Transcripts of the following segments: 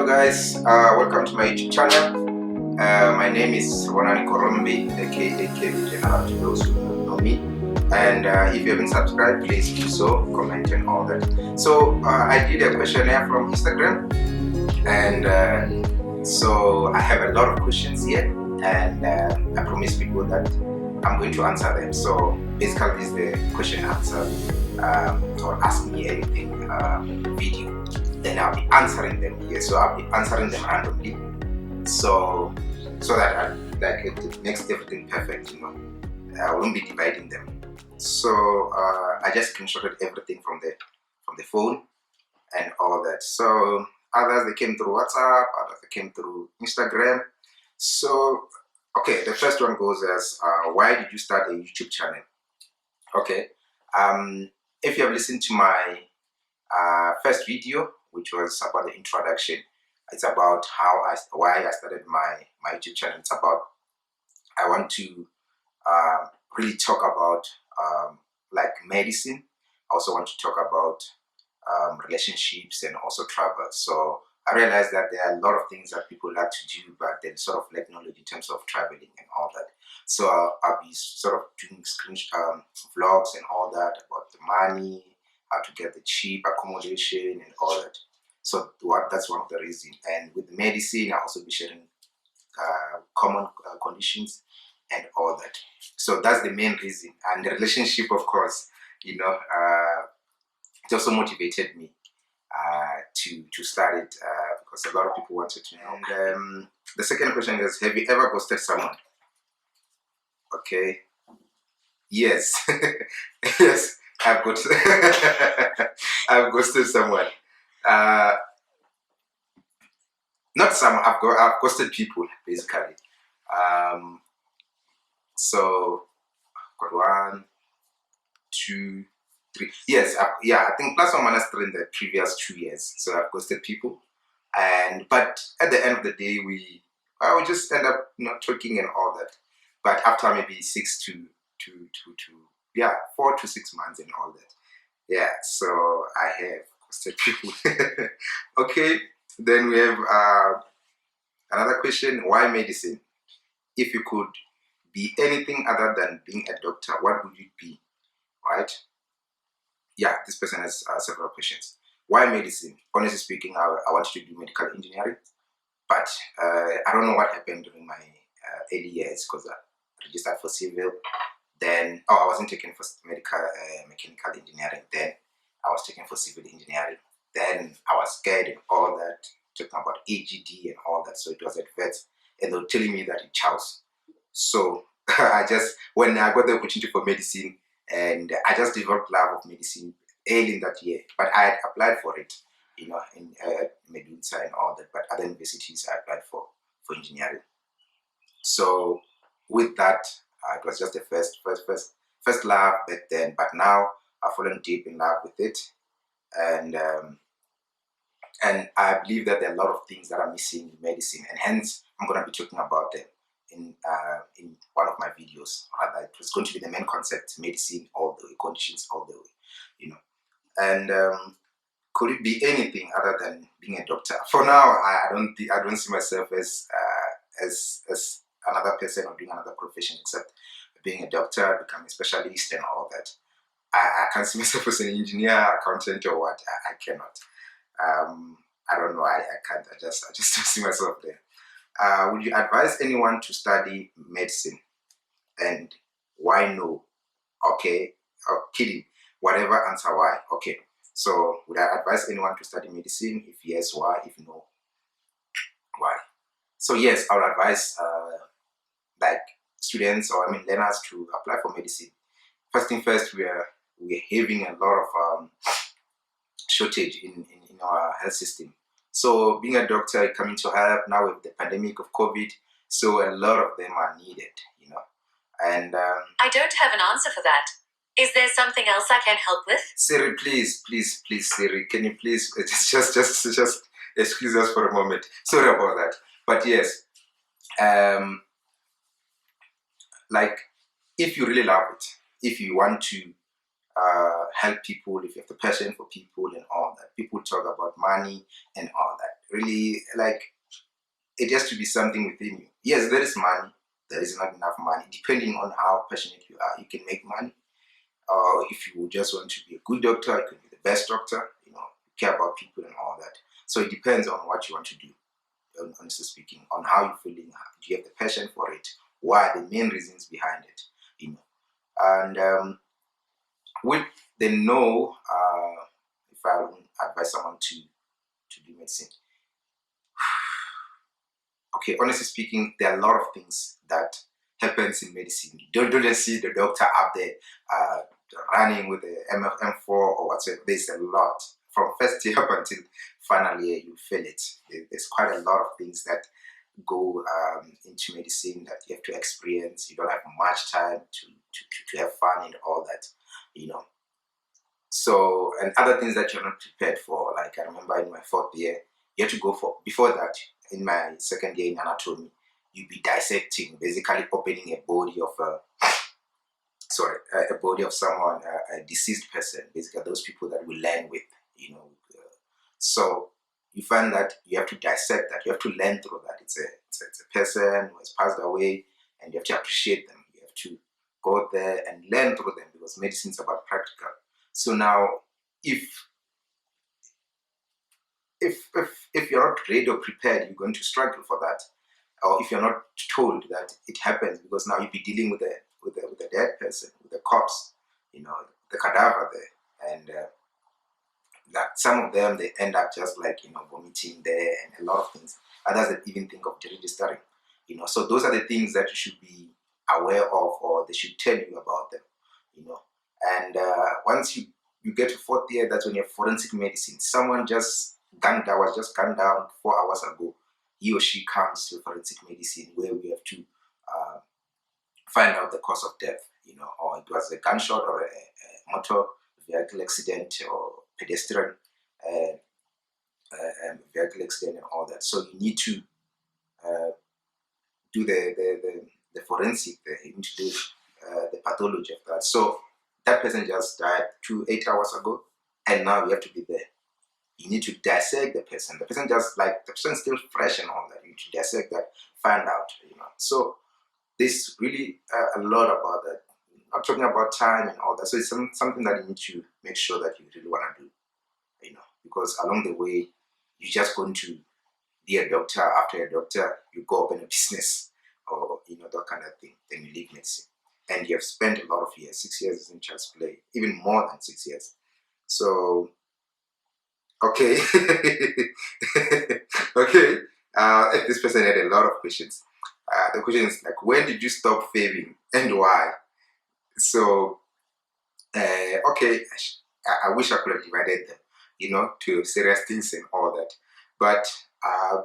Hello guys, welcome to my YouTube channel. My name is Ronani Korombe, aka General to those who don't know me. And if you haven't subscribed, please do so, comment and all that. So I did a questionnaire from Instagram, and so I have a lot of questions here, and I promise people that I'm going to answer them. So basically this is the question answer or ask me anything video. Then I'll be answering them here. So I'll be answering them randomly. So that it makes everything perfect, you know. I won't be dividing them. So I just screenshotted everything from the phone and all that. So others they came through WhatsApp, others they came through Instagram. So okay, the first one goes as why did you start a YouTube channel? Okay, if you have listened to my first video, which was about the introduction, it's about why I started my YouTube channel. It's about I want to really talk about like medicine. I also want to talk about relationships and also travel. So I realized that there are a lot of things that people like to do, but they sort of lack knowledge in terms of traveling and all that. So I'll be sort of doing vlogs and all that about the money, how to get the cheap accommodation and all that. So that's one of the reasons. And with medicine, I'll also be sharing common conditions and all that. So that's the main reason. And the relationship, of course, you know, it also motivated me to start it because a lot of people wanted to know. And the second question is, have you ever ghosted someone? Okay. Yes. Yes, I've ghosted. I've ghosted someone. Not some. I've ghosted people basically. So got 1, 2, 3. Yes, I think plus or minus 3 in the previous 2 years. So I've ghosted people, but at the end of the day, we just end up not talking and all that. But after maybe 4 to 6 months and all that. Yeah, so I have ghosted people. Okay, then we have another question: why medicine? If you could be anything other than being a doctor, what would you be? Right? Yeah, this person has several questions. Why medicine? Honestly speaking, I wanted to do medical engineering, but I don't know what happened during my early years because I registered for civil. Then I wasn't taken for mechanical engineering. Then I was taken for civil engineering. Then I was scared and all that, talking about AGD and all that. So it was at vets, and they were telling me that it chows. So when I got the opportunity for medicine, and I just developed love of medicine early in that year. But I had applied for it, you know, in Medusa and all that. But other universities I applied for engineering. So with that, it was just the first love back then. But now I've fallen deep in love with it, and I believe that there are a lot of things that are missing in medicine, and hence I'm going to be talking about them in one of my videos. It was going to be the main concept: medicine all the way, conditions all the way, you know. And could it be anything other than being a doctor? For now, I don't see myself as another person or doing another profession except being a doctor, becoming a specialist and all that. I can't see myself as an engineer, accountant, or what. I cannot. I don't know. I can't. I just don't see myself there. Would you advise anyone to study medicine, and why no? Okay, kidding. Whatever, answer why. Okay. So would I advise anyone to study medicine? If yes, why? If no, why? So yes, I would advise like students or learners to apply for medicine. First thing first, we're having a lot of shortage in our health system. So being a doctor coming to help now with the pandemic of COVID, so a lot of them are needed, you know. And I don't have an answer for that. Is there something else I can help with? Siri, please, Siri, can you please just excuse us for a moment? Sorry about that. But yes, like if you really love it, if you want to help people, if you have the passion for people and all that. People talk about money and all that. really like it has to be something within you. Yes, there is money. There is not enough money. Depending on how passionate you are, you can make money. Or if you just want to be a good doctor, you can be the best doctor. You care about people and all that. So it depends on what you want to do. Honestly speaking, on how you're feeling. Do you have the passion for it? What are the main reasons behind it? And with the no, if I would advise someone to do medicine. Okay, honestly speaking, there are a lot of things that happens in medicine. Don't just see the doctor up there running with the M4 or whatever. There's a lot from first year up until final year. You feel it. There's quite a lot of things that go into medicine that you have to experience. You don't have much time to have fun and all that, So, and other things that you're not prepared for. Like I remember in my 4th year, you had to go for, before that, in my 2nd year in anatomy, you'd be dissecting, basically opening a body of a body of someone, a deceased person, basically those people that we learn with, So you find that you have to dissect that, you have to learn through that. It's a person who has passed away, and you have to appreciate them. You have to go there and learn through them, because medicine is about practical. So now, if you're not ready or prepared, you're going to struggle for that. Or if you're not told that it happens, because now you'll be dealing with a dead person, with a corpse, the cadaver there, and that some of them, they end up just like vomiting there and a lot of things. Others that even think of registering, So those are the things that you should be aware of, or they should tell you about them, And once you get to 4th year, that's when you have forensic medicine. Someone was just gunned down 4 hours ago. He or she comes to forensic medicine, where we have to find out the cause of death, or it was a gunshot or a motor vehicle accident or pedestrian vehicle accident and all that. So you need to do the forensic, you need to do the pathology of that. So that person just died 8 hours ago, and now you have to be there. You need to dissect the person. The person the person's still fresh and all that. You need to dissect that, find out, So there's really a lot about that. I'm talking about time and all that. So it's something that you need to make sure that you really want to do, because along the way, you're just going to be a doctor. After a doctor, you go open a business, or that kind of thing. Then you leave medicine, and you have spent a lot of years. 6 years isn't just play, even more than 6 years. So, okay, okay. This person had a lot of questions. The question is like, when did you stop failing and why? So, okay, I wish I could have divided them, to serious things and all that. But I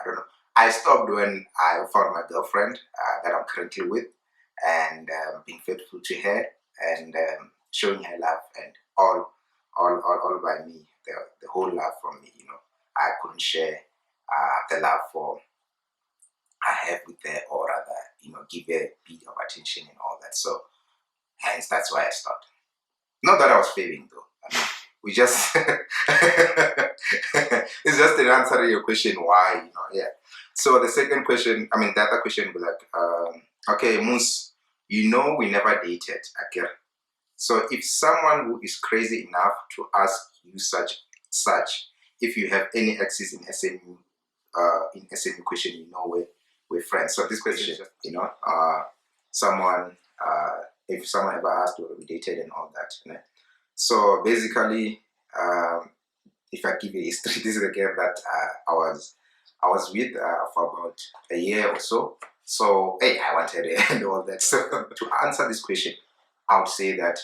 don't know. I stopped when I found my girlfriend that I'm currently with, and being faithful to her, and showing her love, and all by me, the whole love from me. I couldn't share the love I have with her, or rather, give her a bit of attention and all that. So hence, that's why I stopped. Not that I was failing, though. I mean, we just it's just an answer to your question why, yeah. So the second question, the other question was like, okay, Moose, we never dated, okay? So if someone who is crazy enough to ask you such, if you have any access in SMU question, we're friends. So this question is just, someone, if someone ever asked whether we dated and all that, So basically, if I give you history, this is a girl that I was with for about a year or so. So hey, I wanted it and all that. So to answer this question, I would say that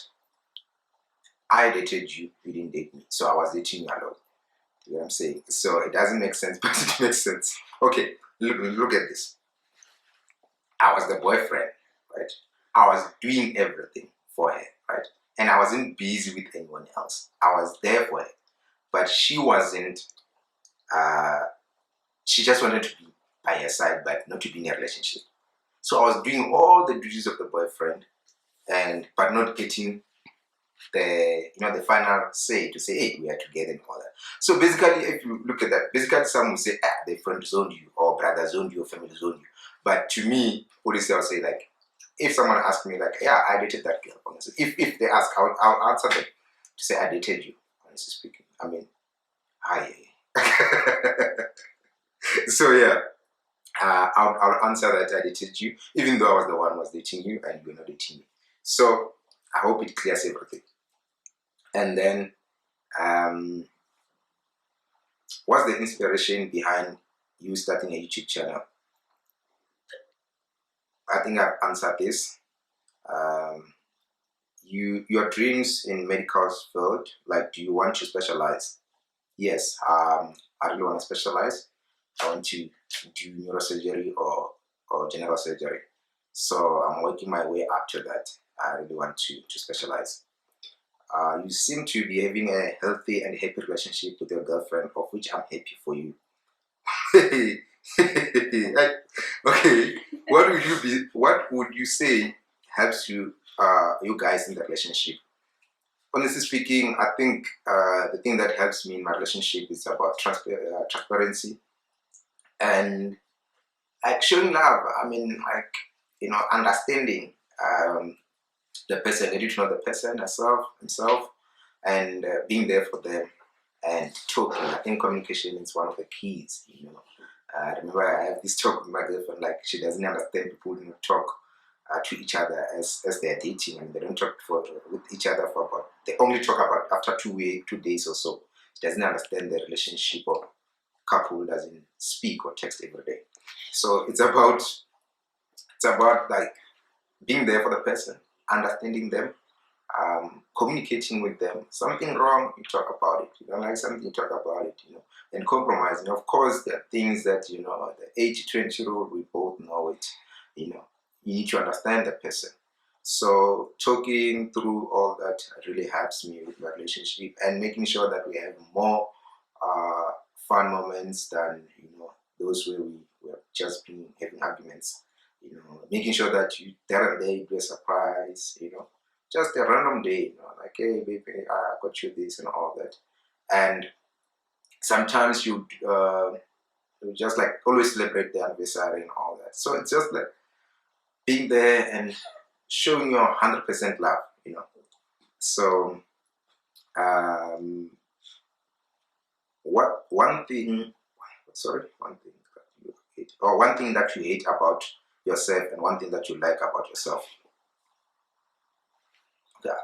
I dated you, you didn't date me. So I was dating you alone. You know what I'm saying? So it doesn't make sense, but it makes sense. Okay, look at this. I was the boyfriend, right? I was doing everything for her, right? And I wasn't busy with anyone else. I was there for her. But she wasn't, she just wanted to be by her side, but not to be in a relationship. So I was doing all the duties of the boyfriend, but not getting the final say to say, hey, we are together and all that. So basically, if you look at that, basically some will say, they friend zoned you, or brother zoned you, or family zoned you. But to me, police will say, like, if someone asks me, like, yeah, I dated that girl, honestly. If they ask, I'll answer them to say I dated you, honestly speaking. I mean, hi. So yeah, I'll answer that I dated you, even though I was the one who was dating you and you were not dating me. So I hope it clears everything. And then, what's the inspiration behind you starting a YouTube channel? I think I've answered this. Your dreams in medical field, like, do you want to specialize? Yes, I really want to specialize. I want to do neurosurgery or general surgery. So I'm working my way up to that. I really want to specialize. You seem to be having a healthy and happy relationship with your girlfriend, of which I'm happy for you. Okay, what would you say helps you guys in the relationship? Honestly speaking, I think the thing that helps me in my relationship is about transparency and, like, showing love. I mean, like, understanding the person, getting to know the person himself, and being there for them and talking. I think communication is one of the keys. I remember I have this talk with my girlfriend, like, she doesn't understand people who talk to each other as they're dating, and they don't talk with each other for about, they only talk about after 2 days or so. She doesn't understand the relationship of couple who doesn't speak or text every day. So it's about like being there for the person, understanding them, communicating with them. Something wrong, you talk about it. You don't like something, you talk about it, and compromising. Of course, there are things that, the 80-20 rule, we both know it. You need to understand the person. So talking through all that really helps me with my relationship, and making sure that we have more fun moments than, those where we have just been having arguments. Making sure that there and there you do a surprise, just a random day, like, hey, baby, I got you this and all that. And sometimes you just, like, always celebrate the anniversary and all that. So it's just like being there and showing your 100% love, So, one thing that you hate, or one thing that you hate about yourself, and one thing that you like about yourself. Yeah.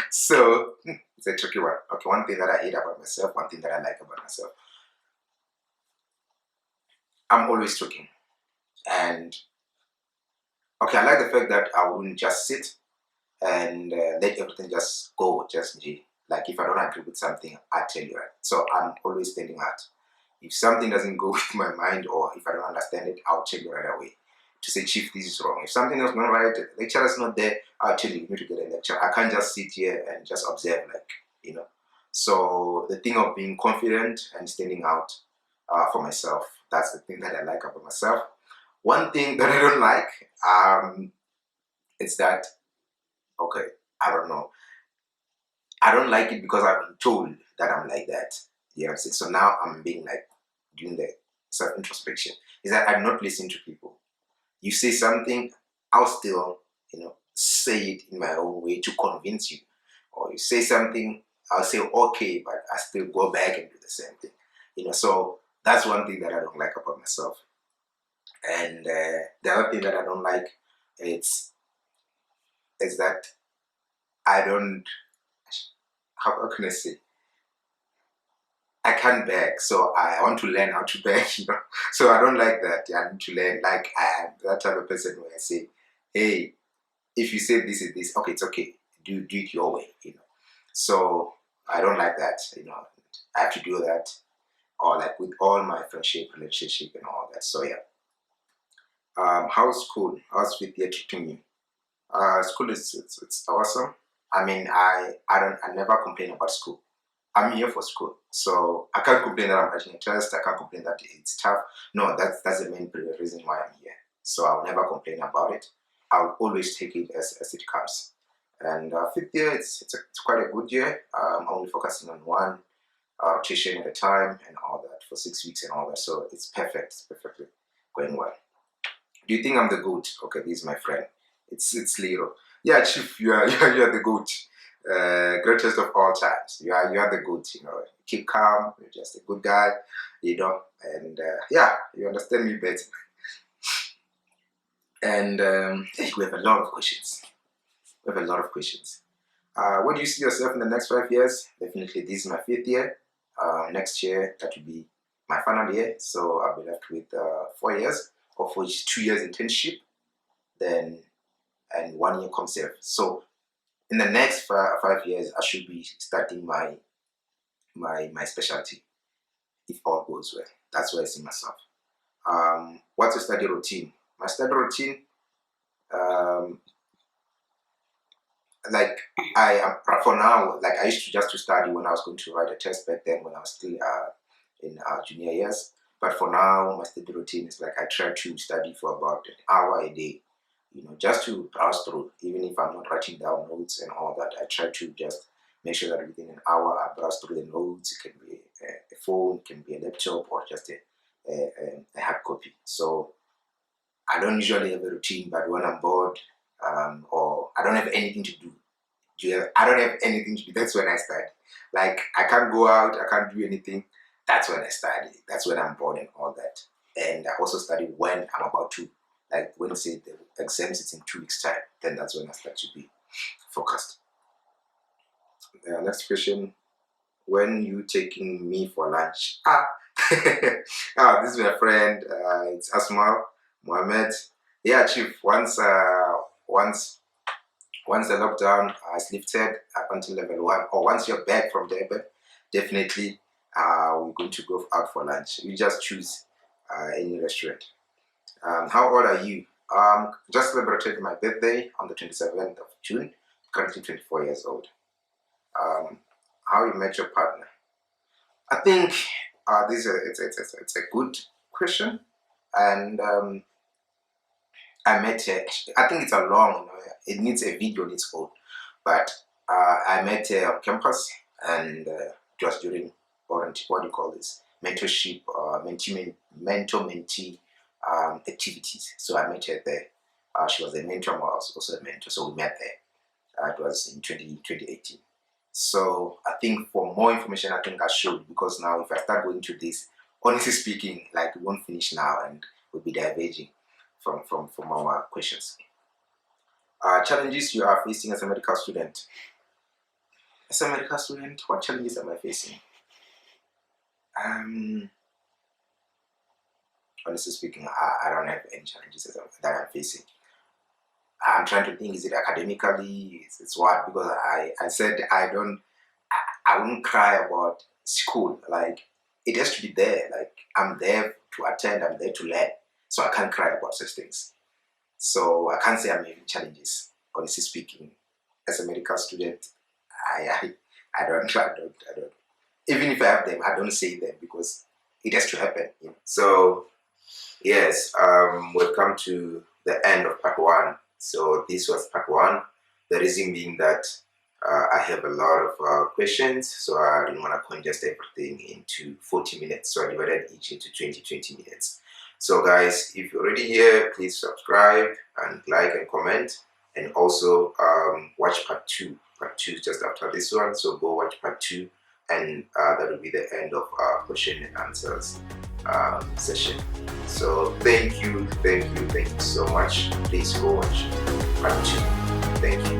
So it's a tricky one. Okay, one thing that I hate about myself, one thing that I like about myself. I'm always talking. And okay, I like the fact that I wouldn't just sit and let everything just go, just me. Like, if I don't agree with something, I tell you, right? So I'm always standing out. If something doesn't go with my mind, or if I don't understand it, I'll tell you right away to say, Chief, this is wrong. If something is not right, the lecturer is not there, I'll tell you need to get a lecture. I can't just sit here and just observe, like, So the thing of being confident and standing out for myself, that's the thing that I like about myself. One thing that I don't like is that, okay, I don't know. I don't like it because I've been told that I'm like that. You know what I'm saying? So now I'm being, like, doing the self-introspection. Is that I'm not listening to people. You say something, I'll still, say it in my own way to convince you. Or you say something, I'll say, okay, but I still go back and do the same thing. So that's one thing that I don't like about myself. And the other thing that I don't like is that I don't, how can I say? I can't beg, so I want to learn how to beg, So I don't like that. I need to learn. Like, I am that type of person where I say, hey, if you say this is this, okay, it's okay. Do it your way, So I don't like that, I have to do that, or like with all my friendship, relationship, and all that. So yeah. How's school? How's with you treating you? School is it's awesome. I mean, I never complain about school. I'm here for school, so I can't complain that I'm writing a test. I can't complain that it's tough. No, that's the main reason why I'm here. So I'll never complain about it. I'll always take it as it comes. And fifth year, it's quite a good year. Only focusing on one rotation at a time and all that for 6 weeks and all that. So it's perfect. It's perfectly going well. Do you think I'm the GOAT? Okay, this is my friend. It's Lero. Yeah, Chief, you are the GOAT. Greatest of all times. You are the GOAT. You know, keep calm. You're just a good guy. You know, and yeah, you understand me better. And we have a lot of questions. We have a lot of questions. Where do you see yourself in the next 5 years? Definitely, this is my 5th year. Next year, that will be my final year. So I'll be left with 4 years, of which 2 years internship, then and 1 year conserve. So in the next 5 years, I should be starting my specialty, if all goes well. That's where I see myself. What's your study routine? My study routine, like for now, like I used to just to study when I was going to write a test back then when I was still in junior years. But for now, my study routine is like I try to study for about an hour a day, you know, just to browse through. Even if I'm not writing down notes and all that, I try to just make sure that within an hour I browse through the notes. It can be a phone, it can be a laptop, or just a hard copy. So I don't usually have a routine, but when I'm bored or I don't have anything to do, I don't have anything to do, that's when I study. Like I can't go out, I can't do anything, that's when I study. That's when I'm bored and all that. And I also study when I'm about to, like when say the exams is in 2 weeks time, then that's when I start to be focused. Next question, when you taking me for lunch? This is my friend, it's Asmal Mohammed. Yeah, Chief, once the lockdown is lifted up until level 1, or once you're back from Durban, definitely we're going to go out for lunch. You just choose any restaurant. How old are you? Just celebrated my birthday on the 27th of June, currently 24 years old. How you met your partner? I think it's a good question, and I met her. I think it's a long, you know, it needs a video on its own, but I met her on campus, and it was during what do you call this, mentorship, mentor-mentee activities. So I met her there. She was a mentor, I was also a mentor, so we met there. It was in 2018. So I think for more information, I think I should, because now if I start going to this, honestly speaking, like we won't finish now and we'll be diverging from our questions. Challenges you are facing as a medical student. As a medical student, what challenges am I facing? Honestly speaking, I don't have any challenges that I'm facing. I'm trying to think, is it academically? It's what? Because I said I wouldn't cry about school. Like, it has to be there. Like, I'm there to attend, I'm there to learn. So I can't cry about such things. So I can't say I'm having challenges, honestly speaking. As a medical student, I don't. Even if I have them, I don't say them because it has to happen. You know? So yes, we've come to the end of part 1. So this was part 1. The reason being that I have a lot of questions, so I didn't want to congest everything into 40 minutes. So I divided each into 20 minutes. So guys, if you're already here, please subscribe and like and comment, and also watch part 2. Part 2 is just after this one, so go watch part 2, and that will be the end of our question and answers session. So thank you so much. Please go watch part 2. Thank you.